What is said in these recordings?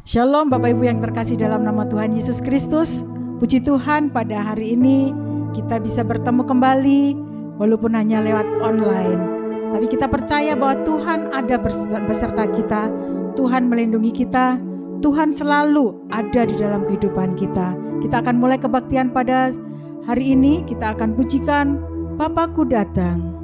Shalom Bapak Ibu yang terkasih dalam nama Tuhan Yesus Kristus. Puji Tuhan pada hari ini kita bisa bertemu kembali walaupun hanya lewat online. Tapi kita percaya bahwa Tuhan ada beserta kita, Tuhan melindungi kita, Tuhan selalu ada di dalam kehidupan kita. Kita akan mulai kebaktian pada hari ini, kita akan pujikan Bapakku Datang.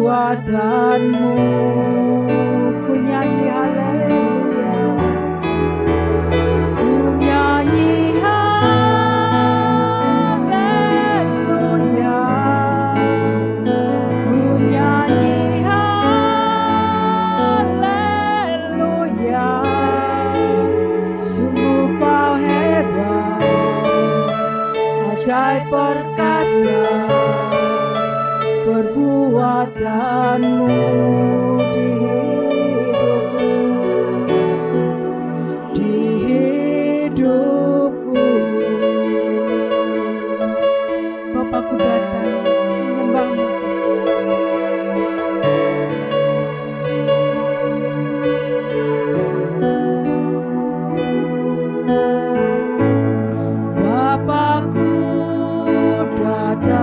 Perbuatanmu, ku nyanyi haleluya, ku nyanyi haleluya, ku nyanyi haleluya. Sungguh kau hebat, ajaib perkasa perbuatanmu di hidupku. Bapakku datang menyembahmu. Bapakku datang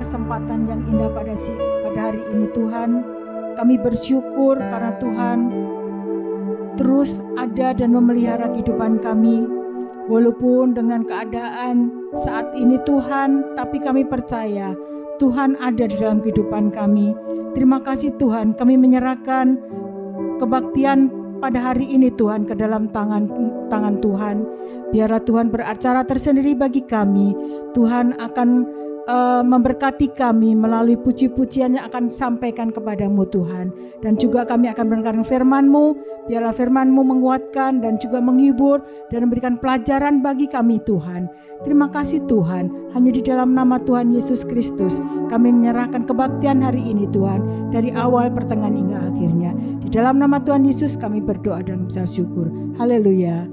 kesempatan yang indah pada hari ini Tuhan. Kami bersyukur karena Tuhan terus ada dan memelihara kehidupan kami. Walaupun dengan keadaan saat ini Tuhan, tapi kami percaya Tuhan ada di dalam kehidupan kami. Terima kasih Tuhan, kami menyerahkan kebaktian pada hari ini Tuhan ke dalam tangan Tuhan. Biarlah Tuhan beracara tersendiri bagi kami. Tuhan akan memberkati kami melalui puji-pujian yang akan sampaikan kepadamu Tuhan. Dan juga kami akan mendengarkan firman-Mu. Biarlah firman-Mu menguatkan dan juga menghibur dan memberikan pelajaran bagi kami Tuhan. Terima kasih Tuhan. Hanya di dalam nama Tuhan Yesus Kristus kami menyerahkan kebaktian hari ini Tuhan, dari awal, pertengahan hingga akhirnya. Di dalam nama Tuhan Yesus kami berdoa dan mengucap syukur. Haleluya.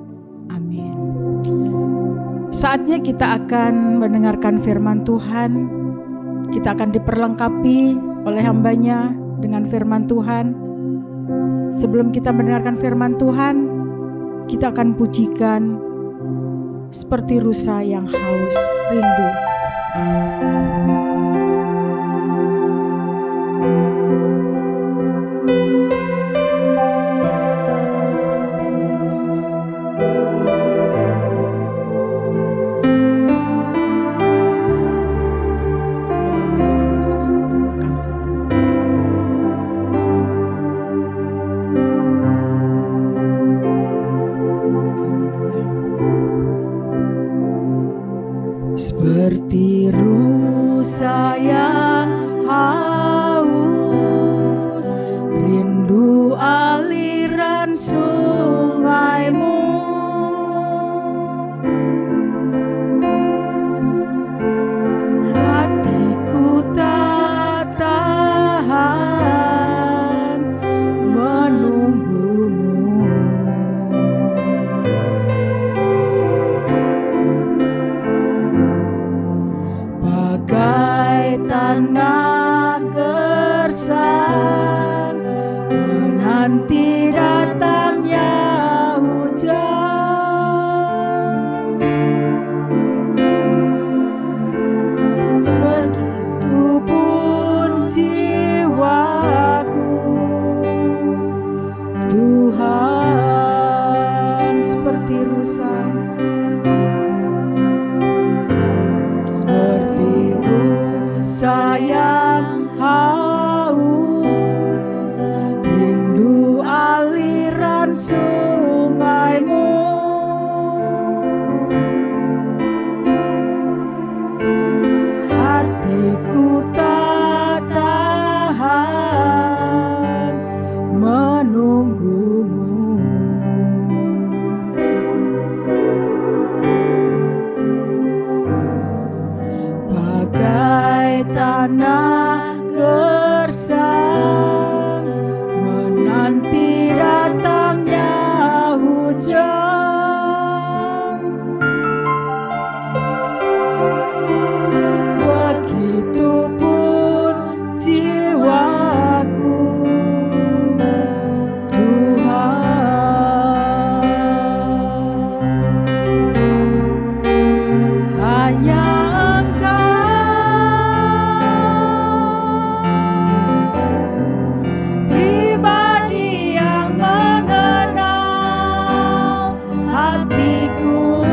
Amin. Saatnya kita akan mendengarkan firman Tuhan. Kita akan diperlengkapi oleh hambanya dengan firman Tuhan. Sebelum kita mendengarkan firman Tuhan, kita akan pujikan seperti rusa yang haus rindu. Seperti rusa yang haus rindu aliran sungai-Mu, hatiku tak tahan menunggu-Mu. Bagai tanah gersang menanti datangnya hujan, begitupun jiwaku Tuhan, seperti rusa, seperti rusa yang haus rindu aliran sungai-Mu, hatiku tak tahan menunggu-Mu. Bagai tanah gersang menanti datangnya hujan, begitupun jiwaku Tuhan, hanya pribadi yang mengenal hatiku,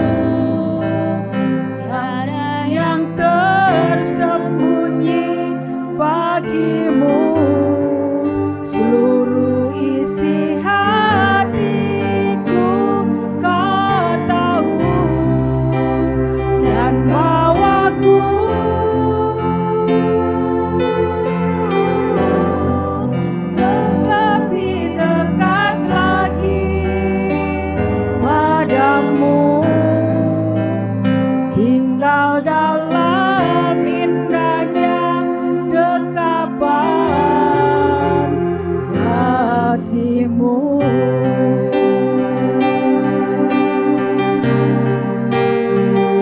tiada yang tersembunyi bagimu. Seluruh isi hatiku Kau tahu, dan bawaku lebih dekat lagi padamu, tinggal dalam indahnya dekapan kasih-Mu.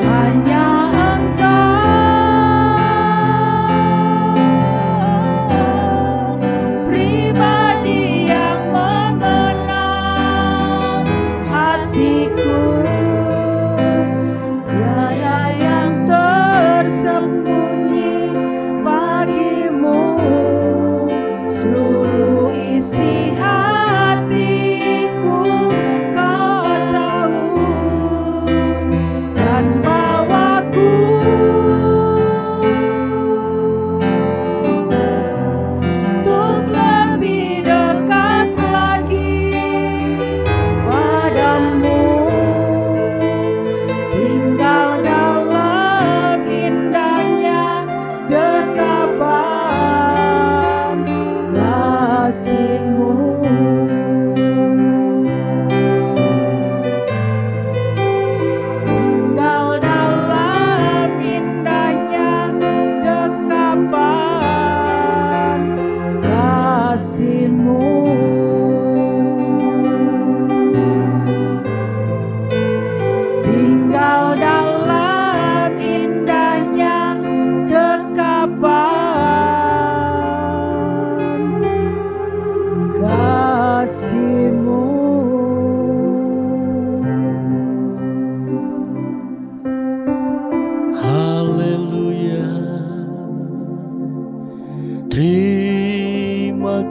Hanya Engkau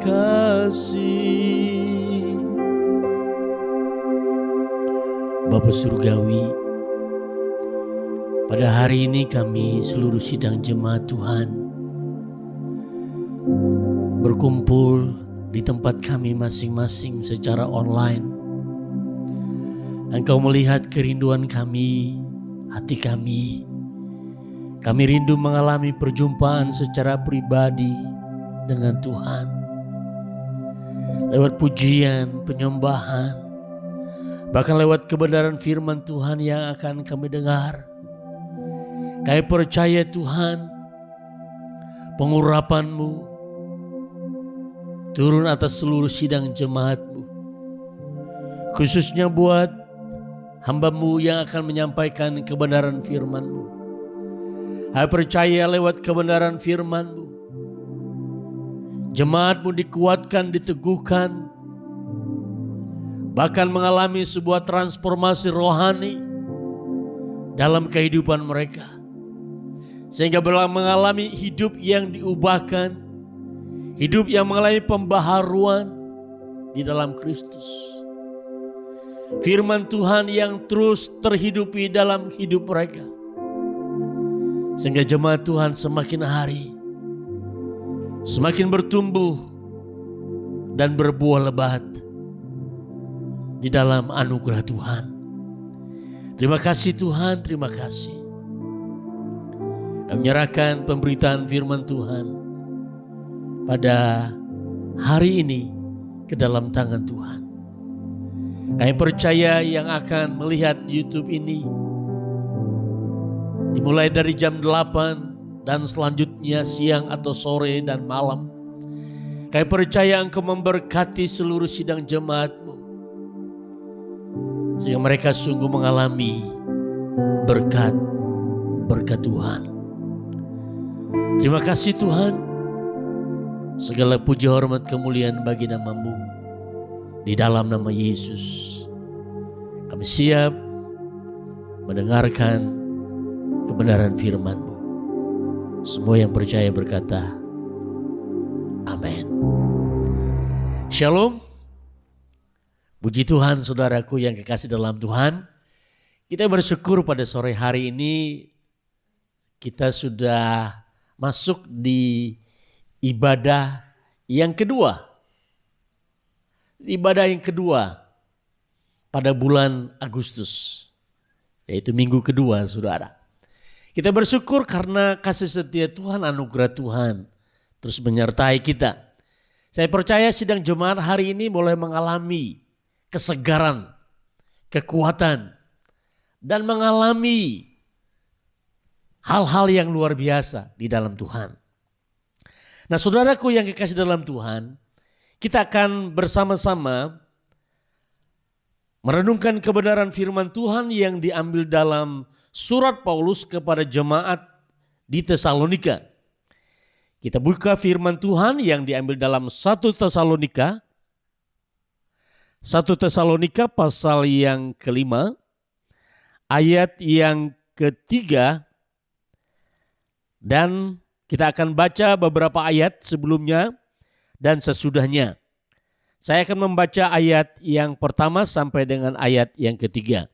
kasih. Bapa Surgawi, pada hari ini kami seluruh sidang jemaat Tuhan berkumpul di tempat kami masing-masing secara online. Engkau melihat kerinduan kami, hati kami. Kami rindu mengalami perjumpaan secara pribadi dengan Tuhan. Lewat pujian, penyembahan, bahkan lewat kebenaran firman Tuhan yang akan kami dengar. Kami percaya Tuhan, pengurapan-Mu turun atas seluruh sidang jemaat-Mu, khususnya buat hamba-Mu yang akan menyampaikan kebenaran firman-Mu. Kami percaya lewat kebenaran firman-Mu, jemaat-Mu dikuatkan, diteguhkan, bahkan mengalami sebuah transformasi rohani dalam kehidupan mereka, sehingga mengalami hidup yang diubahkan, hidup yang mengalami pembaharuan di dalam Kristus. Firman Tuhan yang terus terhidupi dalam hidup mereka, sehingga jemaat Tuhan semakin hari semakin bertumbuh dan berbuah lebat di dalam anugerah Tuhan. Terima kasih Tuhan, terima kasih. Kami menyerahkan pemberitaan firman Tuhan pada hari ini ke dalam tangan Tuhan. Kami percaya yang akan melihat YouTube ini dimulai dari jam 8 dan selanjutnya siang atau sore dan malam. Kami percaya Engkau memberkati seluruh sidang jemaat-Mu, sehingga mereka sungguh mengalami berkat Tuhan. Terima kasih Tuhan. Segala puji hormat kemuliaan bagi nama-Mu. Di dalam nama Yesus kami siap mendengarkan kebenaran firman-Mu. Semua yang percaya berkata amin. Shalom. Puji Tuhan saudaraku yang kekasih dalam Tuhan. Kita bersyukur pada sore hari ini kita sudah masuk di ibadah yang kedua. Ibadah yang kedua pada bulan Agustus, yaitu minggu kedua saudara. Kita bersyukur karena kasih setia Tuhan, anugerah Tuhan terus menyertai kita. Saya percaya sidang jemaat hari ini boleh mengalami kesegaran, kekuatan, dan mengalami hal-hal yang luar biasa di dalam Tuhan. Nah saudaraku yang kekasih dalam Tuhan, kita akan bersama-sama merenungkan kebenaran firman Tuhan yang diambil dalam surat Paulus kepada jemaat di Tesalonika. Kita buka firman Tuhan yang diambil dalam 1 Tesalonika pasal yang kelima, ayat yang ketiga, dan kita akan baca beberapa ayat sebelumnya dan sesudahnya. Saya akan membaca ayat yang pertama sampai dengan ayat yang ketiga.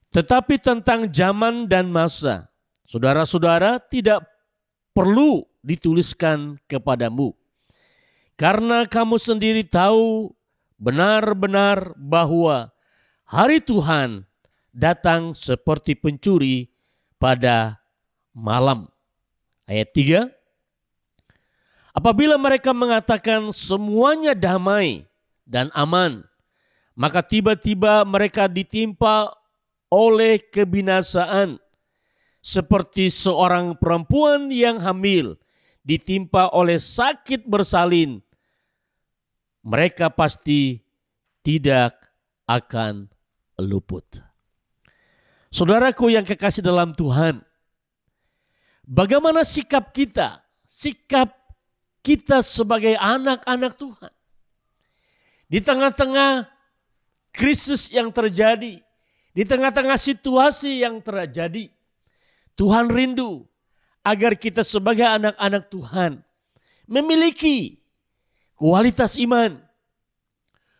Tetapi tentang zaman dan masa, saudara-saudara, tidak perlu dituliskan kepadamu. Karena kamu sendiri tahu benar-benar bahwa hari Tuhan datang seperti pencuri pada malam. Ayat 3. Apabila mereka mengatakan semuanya damai dan aman, maka tiba-tiba mereka ditimpa oleh kebinasaan, seperti seorang perempuan yang hamil ditimpa oleh sakit bersalin. Mereka pasti tidak akan luput. Saudaraku yang kekasih dalam Tuhan, bagaimana sikap kita? Sikap kita sebagai anak-anak Tuhan. Di tengah-tengah krisis yang terjadi, di tengah-tengah situasi yang terjadi, Tuhan rindu agar kita sebagai anak-anak Tuhan memiliki kualitas iman,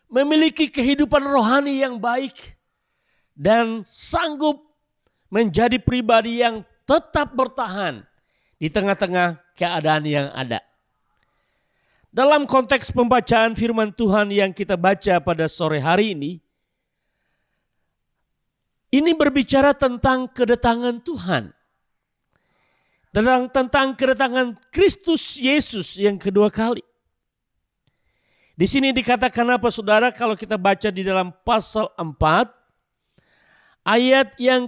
memiliki kehidupan rohani yang baik, dan sanggup menjadi pribadi yang tetap bertahan di tengah-tengah keadaan yang ada. Dalam konteks pembacaan firman Tuhan yang kita baca pada sore hari ini berbicara tentang kedatangan Tuhan. Tentang kedatangan Kristus Yesus yang kedua kali. Di sini dikatakan apa saudara, kalau kita baca di dalam pasal 4 ayat yang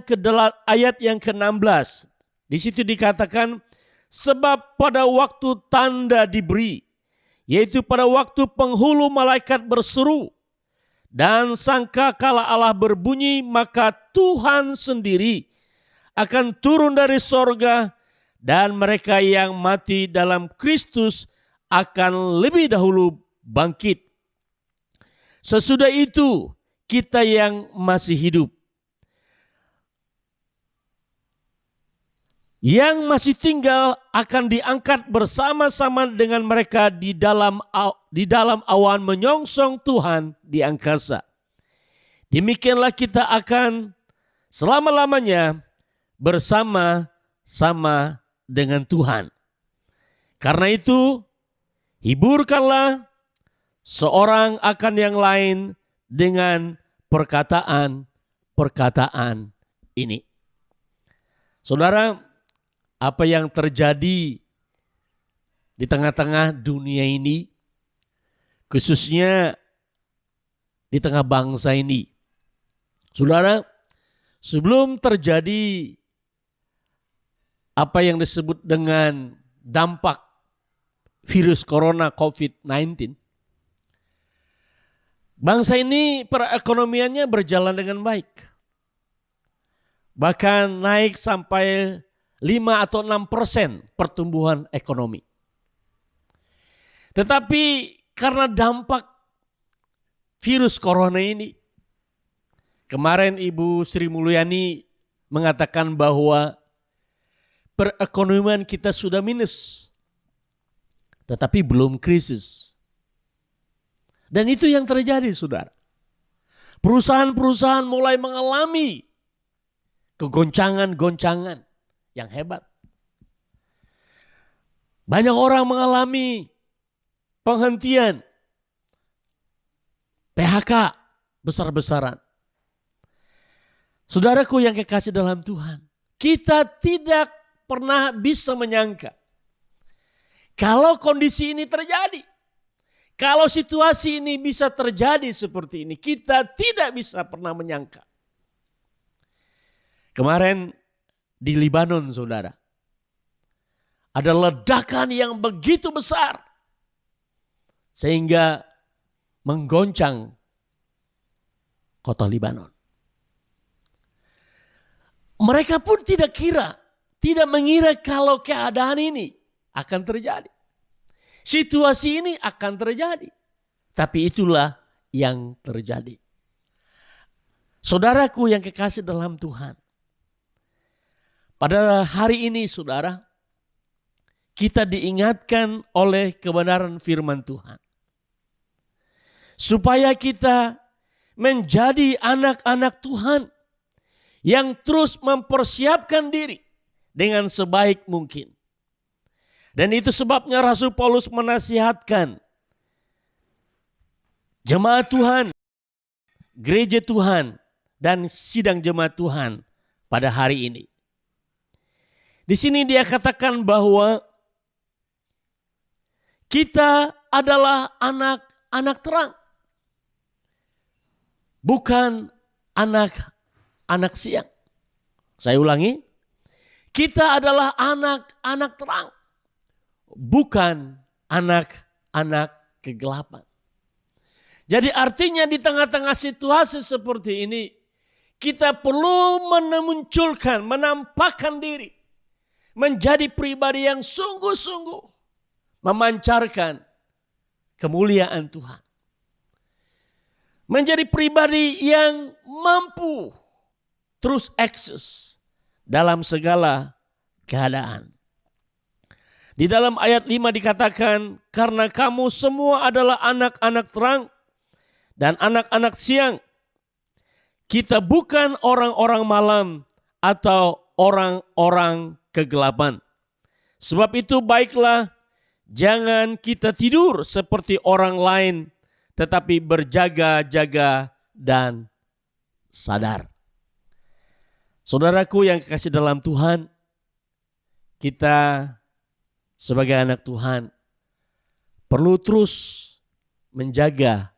ke-16. Di situ dikatakan, sebab pada waktu tanda diberi, yaitu pada waktu penghulu malaikat berseru dan sangkakala Allah berbunyi, maka Tuhan sendiri akan turun dari sorga dan mereka yang mati dalam Kristus akan lebih dahulu bangkit. Sesudah itu kita yang masih hidup, yang masih tinggal akan diangkat bersama-sama dengan mereka di dalam awan menyongsong Tuhan di angkasa. Demikianlah kita akan selama-lamanya bersama-sama dengan Tuhan. Karena itu, hiburkanlah seorang akan yang lain dengan perkataan-perkataan ini. Saudara, apa yang terjadi di tengah-tengah dunia ini, khususnya di tengah bangsa ini. Saudara, sebelum terjadi apa yang disebut dengan dampak virus corona COVID-19, bangsa ini perekonomiannya berjalan dengan baik. Bahkan naik sampai 5 atau 6% pertumbuhan ekonomi. Tetapi karena dampak virus corona ini, kemarin Ibu Sri Mulyani mengatakan bahwa perekonomian kita sudah minus, tetapi belum krisis. Dan itu yang terjadi, saudara. Perusahaan-perusahaan mulai mengalami kegoncangan-goncangan yang hebat. Banyak orang mengalami penghentian, PHK besar-besaran. Saudaraku yang kekasih dalam Tuhan, kita tidak pernah bisa menyangka kalau kondisi ini terjadi. Kalau situasi ini bisa terjadi seperti ini, kita tidak bisa pernah menyangka. Kemarin di Lebanon, saudara, ada ledakan yang begitu besar sehingga menggoncang kota Lebanon. Mereka pun tidak mengira kalau keadaan ini akan terjadi. Situasi ini akan terjadi. Tapi itulah yang terjadi. Saudaraku yang kekasih dalam Tuhan, pada hari ini saudara, kita diingatkan oleh kebenaran firman Tuhan. Supaya kita menjadi anak-anak Tuhan yang terus mempersiapkan diri dengan sebaik mungkin. Dan itu sebabnya Rasul Paulus menasihatkan jemaat Tuhan, gereja Tuhan, dan sidang jemaat Tuhan pada hari ini. Di sini dia katakan bahwa kita adalah anak-anak terang. Bukan anak siang. Saya ulangi. Kita adalah anak-anak terang. Bukan anak-anak kegelapan. Jadi artinya di tengah-tengah situasi seperti ini, kita perlu menampakkan diri. Menjadi pribadi yang sungguh-sungguh memancarkan kemuliaan Tuhan. Menjadi pribadi yang mampu terus eksis dalam segala keadaan. Di dalam ayat 5 dikatakan, karena kamu semua adalah anak-anak terang dan anak-anak siang. Kita bukan orang-orang malam atau orang-orang kegelapan. Sebab itu baiklah, jangan kita tidur seperti orang lain, tetapi berjaga-jaga dan sadar. Saudaraku yang kekasih dalam Tuhan, kita sebagai anak Tuhan perlu terus menjaga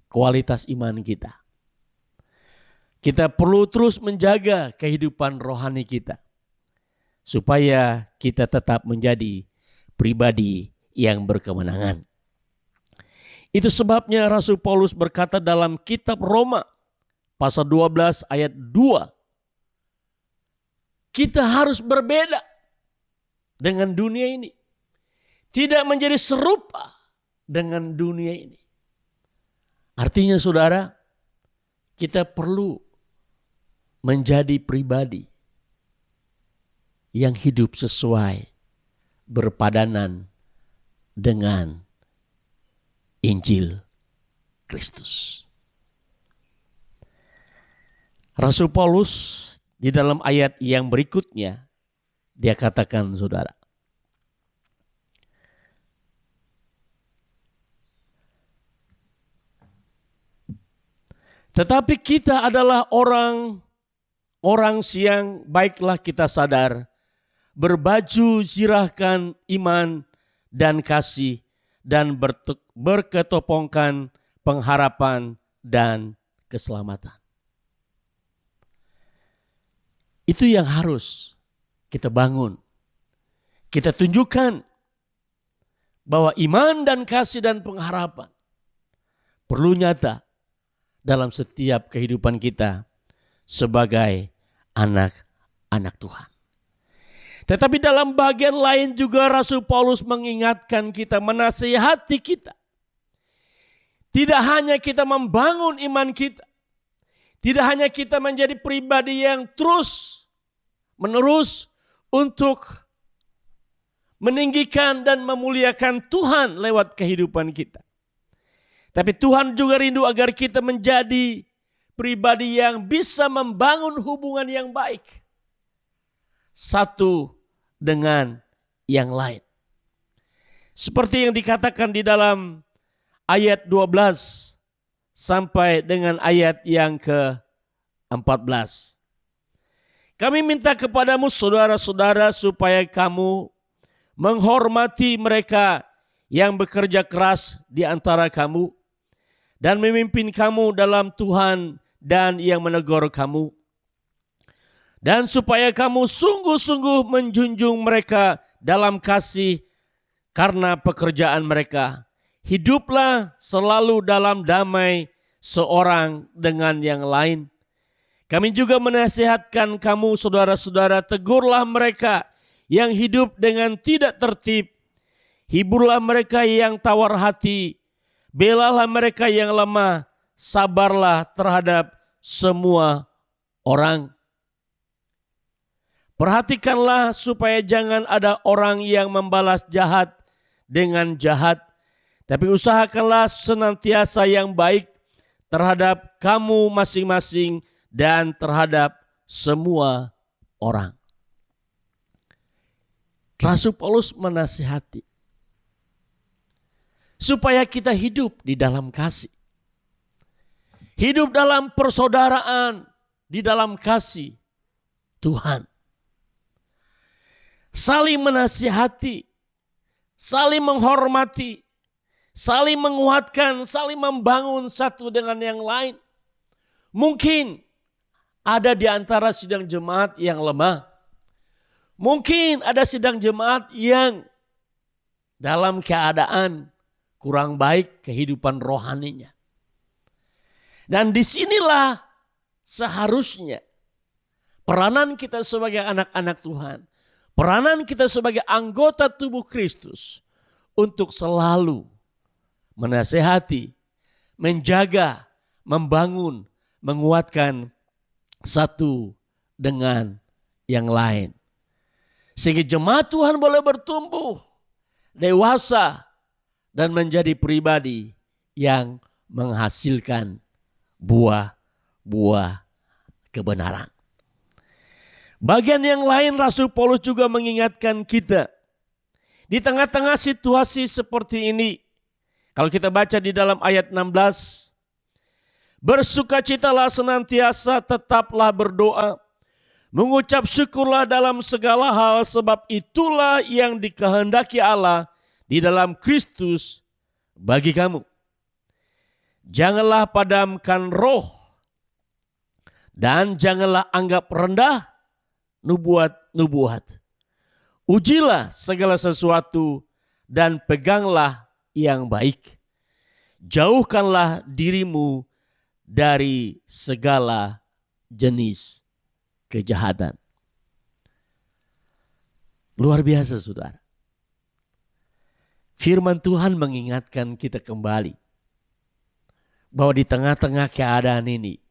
kualitas iman kita. Kita perlu terus menjaga kehidupan rohani kita supaya kita tetap menjadi pribadi yang berkemenangan. Itu sebabnya Rasul Paulus berkata dalam kitab Roma pasal 12 ayat 2, kita harus berbeda dengan dunia ini. Tidak menjadi serupa dengan dunia ini. Artinya saudara, kita perlu menjadi pribadi yang hidup sesuai berpadanan dengan Injil Kristus. Rasul Paulus di dalam ayat yang berikutnya dia katakan, saudara, tetapi kita adalah orang siang, baiklah kita sadar, berbaju zirahkan iman dan kasih, dan berketopongkan pengharapan dan keselamatan. Itu yang harus kita bangun. Kita tunjukkan bahwa iman dan kasih dan pengharapan perlu nyata dalam setiap kehidupan kita sebagai anak-anak Tuhan. Tetapi dalam bagian lain juga Rasul Paulus mengingatkan kita, menasihati kita. Tidak hanya kita membangun iman kita, tidak hanya kita menjadi pribadi yang terus menerus untuk meninggikan dan memuliakan Tuhan lewat kehidupan kita. Tapi Tuhan juga rindu agar kita menjadi pribadi yang bisa membangun hubungan yang baik satu dengan yang lain. Seperti yang dikatakan di dalam ayat 12 sampai dengan ayat yang ke-14. Kami minta kepadamu saudara-saudara supaya kamu menghormati mereka yang bekerja keras di antara kamu dan memimpin kamu dalam Tuhan dan yang menegur kamu. Dan supaya kamu sungguh-sungguh menjunjung mereka dalam kasih karena pekerjaan mereka. Hiduplah selalu dalam damai seorang dengan yang lain. Kami juga menasihatkan kamu saudara-saudara, tegurlah mereka yang hidup dengan tidak tertib. Hiburlah mereka yang tawar hati. Belalah mereka yang lemah. Sabarlah terhadap semua orang. Perhatikanlah supaya jangan ada orang yang membalas jahat dengan jahat. Tapi usahakanlah senantiasa yang baik terhadap kamu masing-masing dan terhadap semua orang. Rasul Paulus menasihati supaya kita hidup di dalam kasih. Hidup dalam persaudaraan, di dalam kasih Tuhan. Saling menasihati, saling menghormati, saling menguatkan, saling membangun satu dengan yang lain. Mungkin ada di antara sidang jemaat yang lemah. Mungkin ada sidang jemaat yang dalam keadaan kurang baik kehidupan rohaninya. Dan disinilah seharusnya peranan kita sebagai anak-anak Tuhan, peranan kita sebagai anggota tubuh Kristus untuk selalu menasehati, menjaga, membangun, menguatkan satu dengan yang lain. Sehingga jemaat Tuhan boleh bertumbuh dewasa, dan menjadi pribadi yang menghasilkan buah-buah kebenaran. Bagian yang lain Rasul Paulus juga mengingatkan kita. Di tengah-tengah situasi seperti ini, kalau kita baca di dalam ayat 16, bersukacitalah senantiasa, tetaplah berdoa, mengucap syukurlah dalam segala hal, sebab itulah yang dikehendaki Allah di dalam Kristus bagi kamu. Janganlah padamkan roh, dan janganlah anggap rendah nubuat. Ujilah segala sesuatu dan peganglah yang baik. Jauhkanlah dirimu dari segala jenis kejahatan. Luar biasa, saudara. Firman Tuhan mengingatkan kita kembali bahwa di tengah-tengah keadaan ini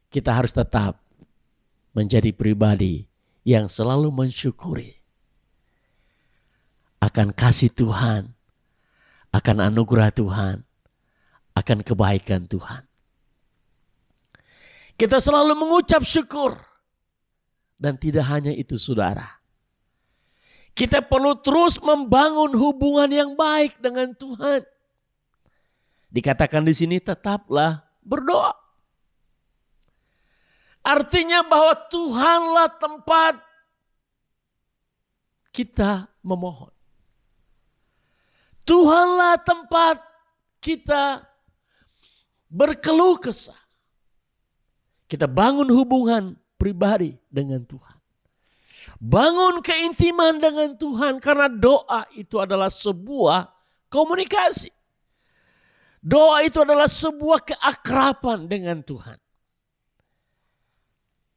kita harus tetap menjadi pribadi yang selalu mensyukuri akan kasih Tuhan, akan anugerah Tuhan, akan kebaikan Tuhan. Kita selalu mengucap syukur. Dan tidak hanya itu, saudara. Kita perlu terus membangun hubungan yang baik dengan Tuhan. Dikatakan di sini, tetaplah berdoa. Artinya bahwa Tuhanlah tempat kita memohon. Tuhanlah tempat kita berkeluh kesah. Kita bangun hubungan pribadi dengan Tuhan. Bangun keintiman dengan Tuhan, karena doa itu adalah sebuah komunikasi. Doa itu adalah sebuah keakraban dengan Tuhan.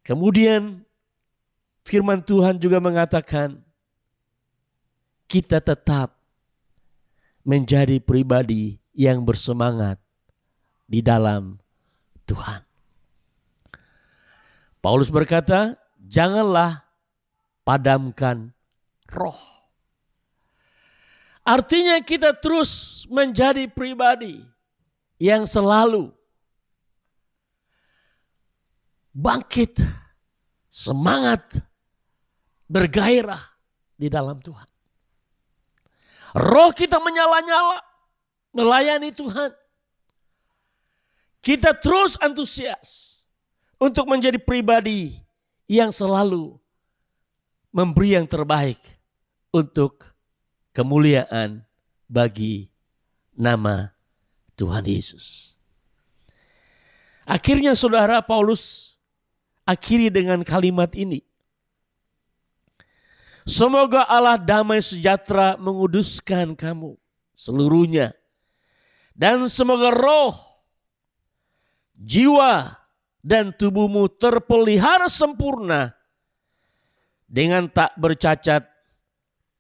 Kemudian firman Tuhan juga mengatakan kita tetap menjadi pribadi yang bersemangat di dalam Tuhan. Paulus berkata, janganlah padamkan roh. Artinya kita terus menjadi pribadi yang selalu bangkit, semangat, bergairah di dalam Tuhan. Roh kita menyala-nyala melayani Tuhan. Kita terus antusias untuk menjadi pribadi yang selalu memberi yang terbaik untuk kemuliaan bagi nama Tuhan Yesus. Akhirnya saudara, Paulus akhiri dengan kalimat ini. Semoga Allah damai sejahtera menguduskan kamu seluruhnya. Dan semoga roh, jiwa, dan tubuhmu terpelihara sempurna dengan tak bercacat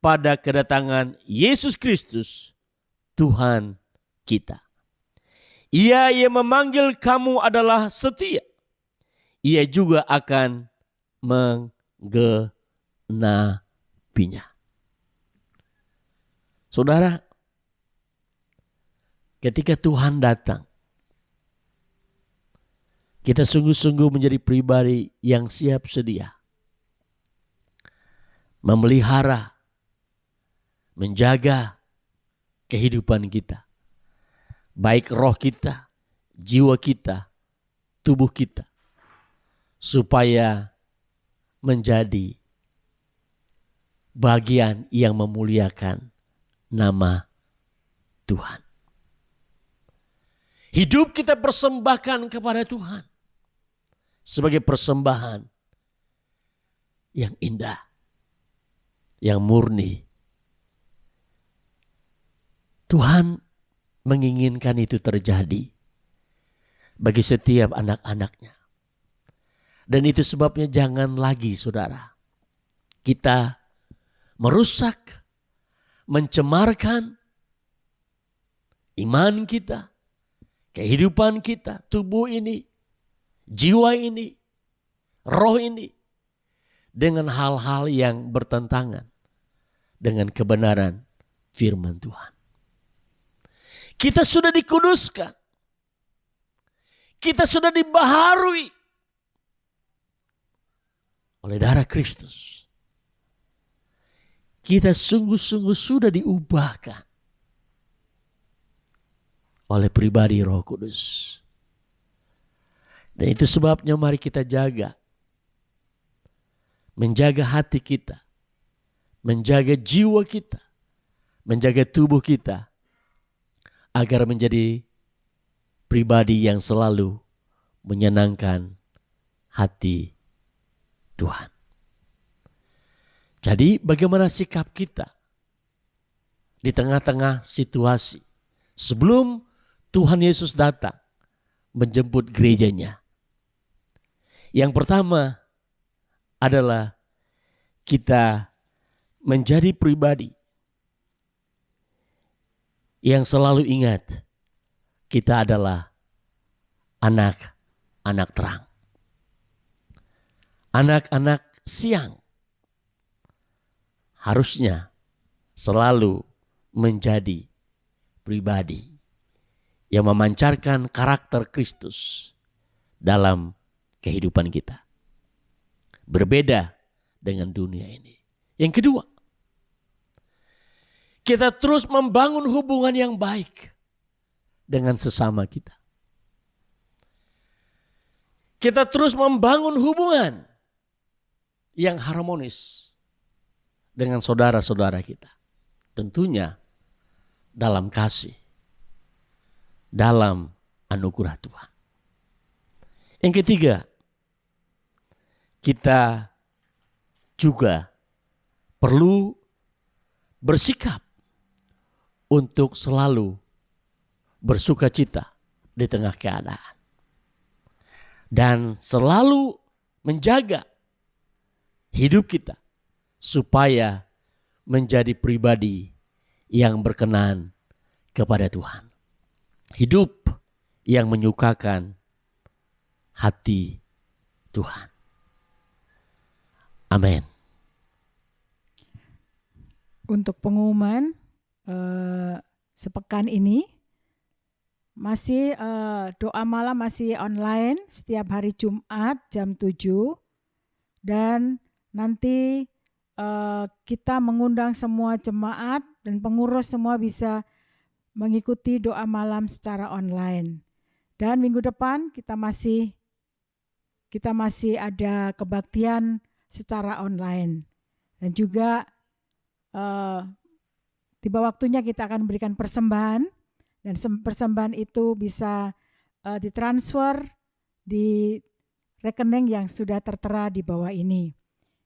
pada kedatangan Yesus Kristus Tuhan kita. Ia yang memanggil kamu adalah setia. Ia juga akan menggenapinya. Saudara, ketika Tuhan datang, kita sungguh-sungguh menjadi pribadi yang siap sedia. Memelihara, menjaga kehidupan kita. Baik roh kita, jiwa kita, tubuh kita. Supaya menjadi bagian yang memuliakan nama Tuhan. Hidup kita persembahkan kepada Tuhan sebagai persembahan yang indah, yang murni. Tuhan menginginkan itu terjadi bagi setiap anak-anaknya. Dan itu sebabnya jangan lagi saudara kita merusak, mencemarkan iman kita, kehidupan kita, tubuh ini, jiwa ini, roh ini dengan hal-hal yang bertentangan dengan kebenaran firman Tuhan. Kita sudah dikuduskan. Kita sudah dibaharui oleh darah Kristus. Kita sungguh-sungguh sudah diubahkan oleh pribadi Roh Kudus. Dan itu sebabnya mari kita menjaga hati kita, menjaga jiwa kita, menjaga tubuh kita, agar menjadi pribadi yang selalu menyenangkan hati Tuhan. Jadi bagaimana sikap kita di tengah-tengah situasi sebelum Tuhan Yesus datang menjemput gerejanya? Yang pertama adalah kita menjadi pribadi yang selalu ingat kita adalah anak-anak terang. Anak-anak siang harusnya selalu menjadi pribadi yang memancarkan karakter Kristus dalam kehidupan kita. Berbeda dengan dunia ini. Yang kedua, kita terus membangun hubungan yang baik dengan sesama kita. Kita terus membangun hubungan yang harmonis dengan saudara-saudara kita. Tentunya dalam kasih, dalam anugerah Tuhan. Yang ketiga, kita juga perlu bersikap untuk selalu bersuka cita di tengah keadaan. Dan selalu menjaga hidup kita supaya menjadi pribadi yang berkenan kepada Tuhan. Hidup yang menyukakan hati Tuhan. Amin. Untuk pengumuman sepekan ini masih doa malam masih online setiap hari Jumat jam 7, dan nanti kita mengundang semua jemaat dan pengurus semua bisa mengikuti doa malam secara online. Dan minggu depan kita masih ada kebaktian secara online. Dan juga tiba waktunya kita akan memberikan persembahan, dan persembahan itu bisa ditransfer di rekening yang sudah tertera di bawah ini.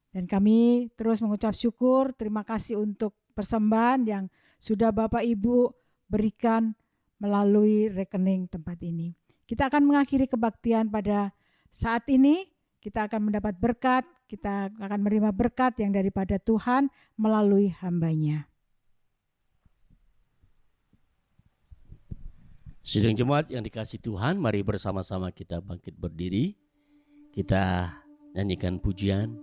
Dan kami terus mengucap syukur, terima kasih untuk persembahan yang sudah Bapak Ibu berikan melalui rekening tempat ini. Kita akan mengakhiri kebaktian pada saat ini. Kita akan mendapat berkat, kita akan menerima berkat yang daripada Tuhan melalui hamba-Nya. Sidang jemaat yang dikasihi Tuhan, mari bersama-sama kita bangkit berdiri. Kita nyanyikan pujian,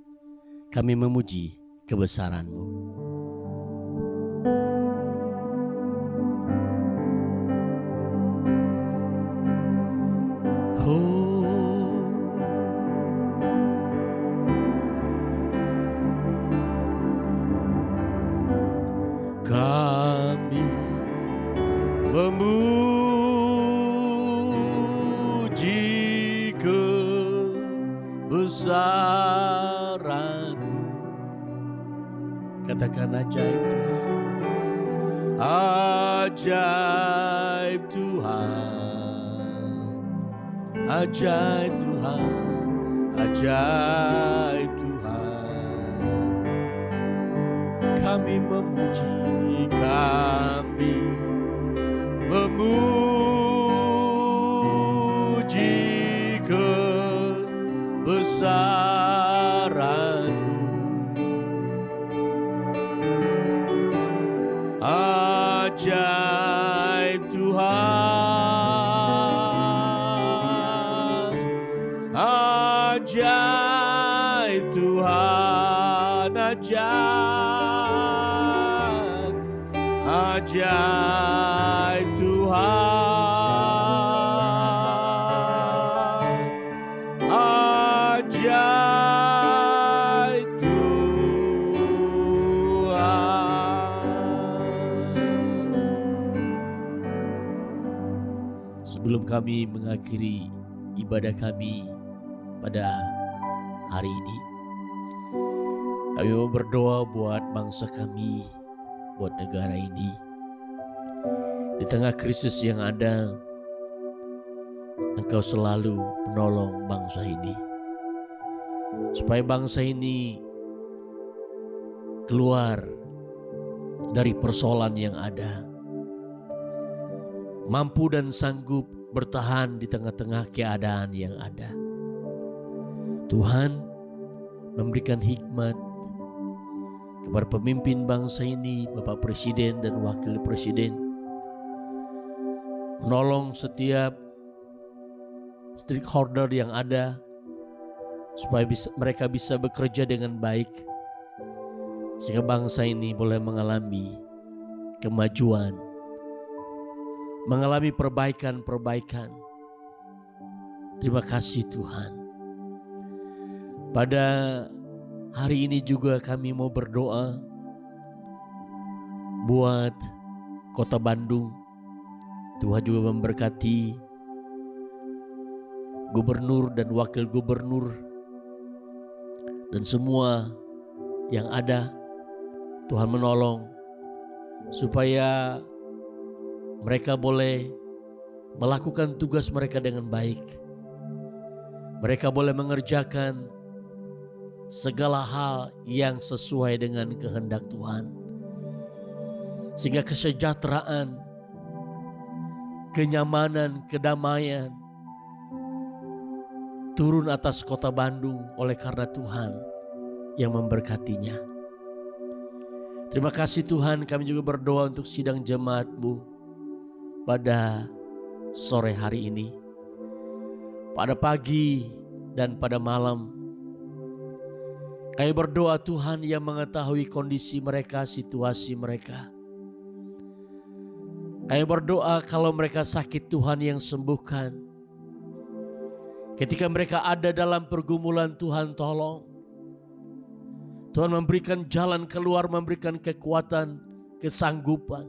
kami memuji kebesaran-Mu. Kami memuji kebesaran-Mu. Katakan ajaib Tuhan, ajaib Tuhan, ajaib Tuhan, ajaib Tuhan. Kami memuji, kami memuji kebesaran-Mu. Ajaib Tuhan, ajaib Tuhan, ajaib, ajaib Tuhan, ajaib Tuhan. Sebelum kami mengakhiri ibadah kami pada hari ini, kami mau berdoa buat bangsa kami, buat negara ini. Di tengah krisis yang ada, Engkau selalu menolong bangsa ini, supaya bangsa ini keluar dari persoalan yang ada, mampu dan sanggup bertahan di tengah-tengah keadaan yang ada. Tuhan memberikan hikmat kepada pemimpin bangsa ini, Bapak Presiden dan Wakil Presiden, menolong setiap stakeholder yang ada supaya mereka bisa bekerja dengan baik, sehingga bangsa ini boleh mengalami kemajuan, mengalami perbaikan-perbaikan. Terima kasih Tuhan. Pada hari ini juga kami mau berdoa buat Kota Bandung. Tuhan juga memberkati gubernur dan wakil gubernur dan semua yang ada. Tuhan menolong supaya mereka boleh melakukan tugas mereka dengan baik. Mereka boleh mengerjakan segala hal yang sesuai dengan kehendak Tuhan, sehingga kesejahteraan, kenyamanan, kedamaian turun atas Kota Bandung oleh karena Tuhan yang memberkatinya. Terima kasih Tuhan. Kami juga berdoa untuk sidang jemaat-Mu pada sore hari ini, pada pagi dan pada malam. Kami berdoa Tuhan yang mengetahui kondisi mereka, situasi mereka. Kami berdoa kalau mereka sakit, Tuhan yang sembuhkan. Ketika mereka ada dalam pergumulan, Tuhan tolong. Tuhan memberikan jalan keluar, memberikan kekuatan, kesanggupan.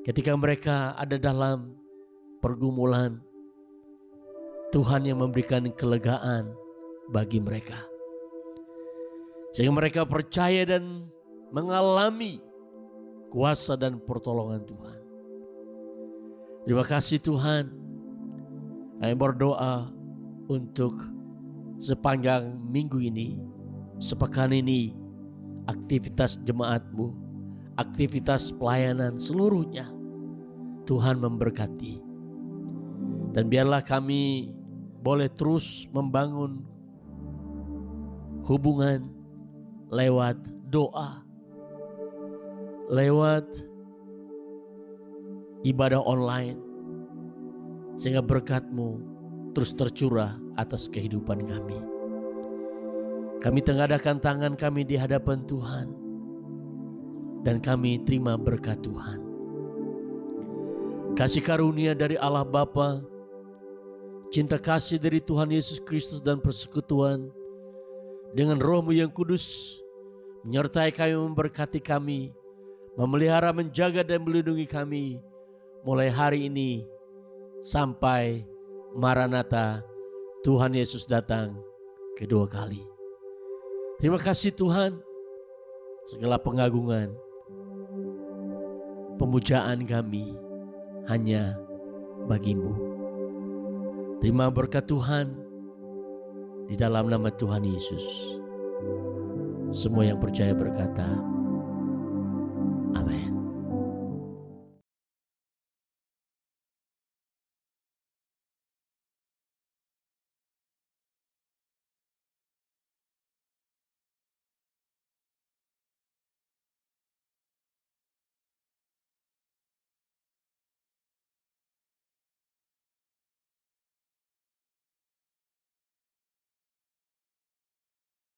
Ketika mereka ada dalam pergumulan, Tuhan yang memberikan kelegaan bagi mereka, sehingga mereka percaya dan mengalami kuasa dan pertolongan Tuhan. Terima kasih Tuhan. Kami berdoa untuk sepanjang minggu ini, sepekan ini, aktivitas jemaat-Mu, aktivitas pelayanan seluruhnya, Tuhan memberkati. Dan biarlah kami boleh terus membangun hubungan lewat doa, lewat ibadah online, sehingga berkat-Mu terus tercurah atas kehidupan kami. Kami tengadakan tangan kami di hadapan Tuhan, dan kami terima berkat Tuhan. Kasih karunia dari Allah Bapa, cinta kasih dari Tuhan Yesus Kristus, dan persekutuan dengan Roh-Mu yang kudus menyertai kami, memberkati kami, memelihara, menjaga dan melindungi kami mulai hari ini sampai Maranatha, Tuhan Yesus datang kedua kali. Terima kasih Tuhan. Segala pengagungan, pemujaan kami hanya bagi-Mu. Terima berkat Tuhan di dalam nama Tuhan Yesus. Semua yang percaya berkata, amin.